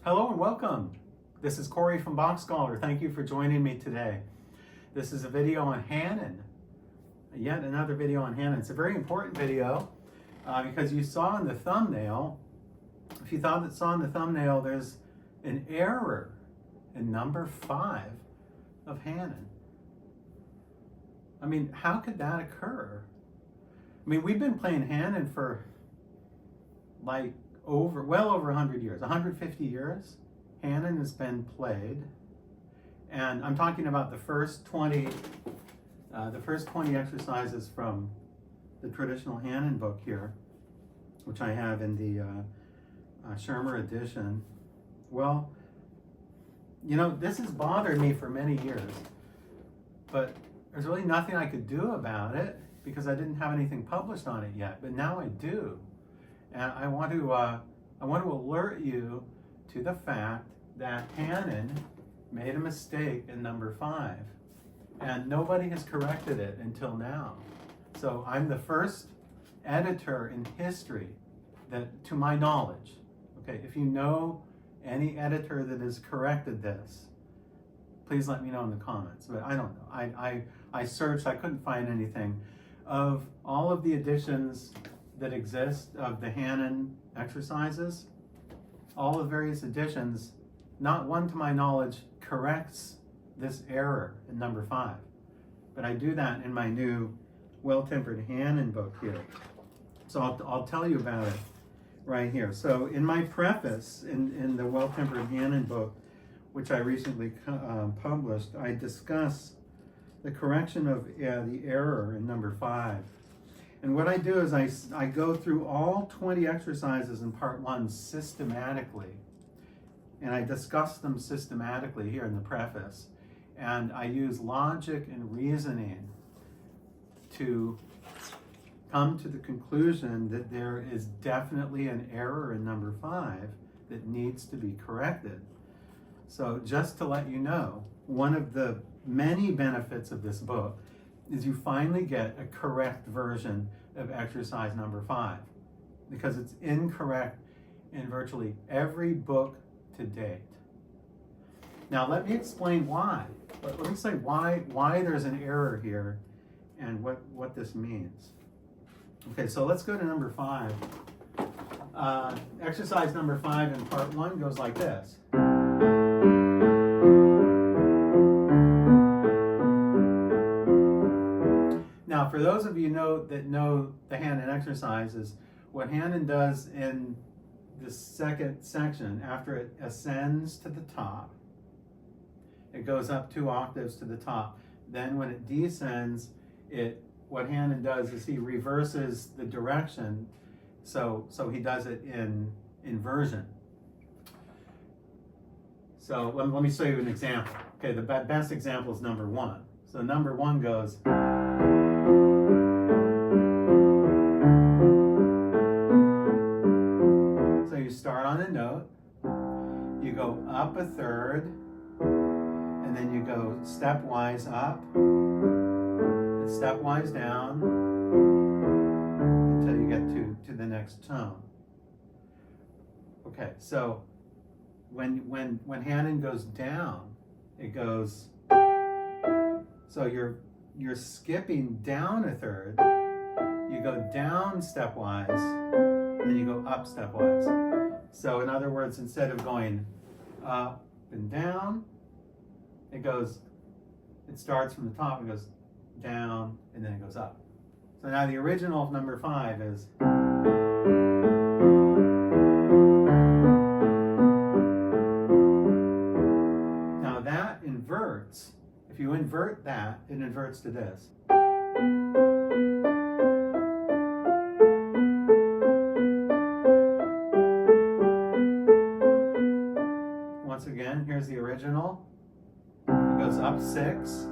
Hello and welcome. This is Corey from Bach Scholar. Thank you for joining me today. This is a video on Hanon. Yet another video on Hanon. It's a very important video because you saw in the thumbnail, if you saw in the thumbnail, there's an error in number 5 of Hanon. I mean, how could that occur? I mean, we've been playing Hanon for like well over 100 years, 150 years. Hanon has been played, and I'm talking about the first 20 exercises from the traditional Hanon book here, which I have in the Schirmer edition. Well, you know, this has bothered me for many years, but there's really nothing I could do about it because I didn't have anything published on it yet, but now I do. And I want to alert you to the fact that Hanon made a mistake in number 5, and nobody has corrected it until now. So I'm the first editor in history that, to my knowledge, okay, if you know any editor that has corrected this, please let me know in the comments. But I don't know. I searched, I couldn't find anything. Of all of the editions that exist of the Hanon exercises, all the various editions, not one to my knowledge corrects this error in number 5. But I do that in my new Well-Tempered Hanon book here. So I'll tell you about it right here. So in my preface in the Well-Tempered Hanon book, which I recently published, I discuss the correction of the error in number 5. And what I do is I go through all 20 exercises in part 1 systematically. And I discuss them systematically here in the preface. And I use logic and reasoning to come to the conclusion that there is definitely an error in number 5 that needs to be corrected. So just to let you know, one of the many benefits of this book is you finally get a correct version of exercise number 5, because it's incorrect in virtually every book to date. Now let me explain why. Let me say why there's an error here and what this means. Okay, so let's go to number 5. Exercise number 5 in part 1 goes like this. Now, for those of you that know the Hanon exercises, what Hanon does in the second section, after it ascends to the top, it goes up 2 octaves to the top. Then when it descends, what Hanon does is he reverses the direction, so he does it in inversion. So let me show you an example. Okay, the best example is number 1. So number 1 goes. So you start on a note, you go up a third, and then you go stepwise up, and stepwise down, until you get to the next tone. Okay, so when Hanon goes down, it goes, so you're skipping down a third, you go down stepwise, then you go up stepwise. So in other words, instead of going up and down, it starts from the top and goes down, and then it goes up. So now the original of number 5 is. Now that inverts. If you invert that, it inverts to this. Once again, here's the original. It goes up 6.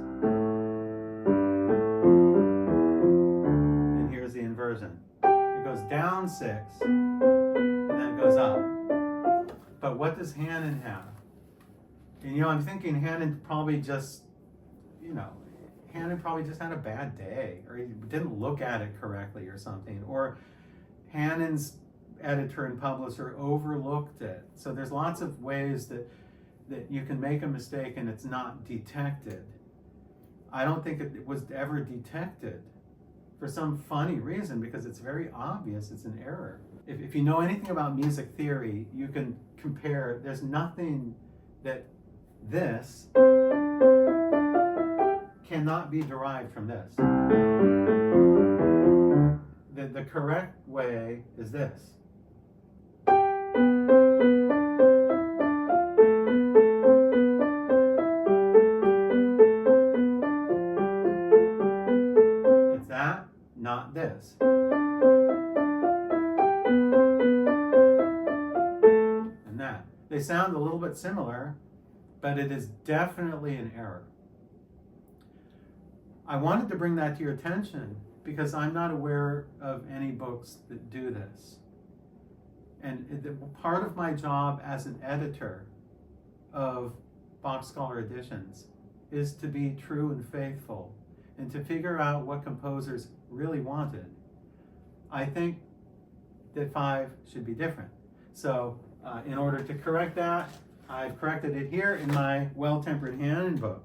And here's the inversion. It goes down 6. And then it goes up. But what does Hanon have? And I'm thinking Hanon probably just, Hanon probably just had a bad day, or he didn't look at it correctly or something. Or Hanon's editor and publisher overlooked it. So there's lots of ways that you can make a mistake and it's not detected. I don't think it was ever detected for some funny reason, because it's very obvious it's an error. If you know anything about music theory, you can compare. There's nothing that this cannot be derived from this. The correct way is this. It's that, not this. And that. They sound a little bit similar, but it is definitely an error. I wanted to bring that to your attention because I'm not aware of any books that do this. And part of my job as an editor of Bach Scholar editions is to be true and faithful and to figure out what composers really wanted. I think that 5 should be different. So in order to correct that, I've corrected it here in my Well-Tempered Hanon book.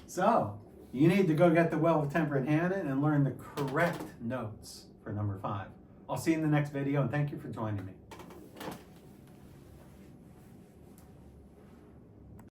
So, you need to go get the Well-Tempered Hanon and learn the correct notes for number 5. I'll see you in the next video, and thank you for joining me.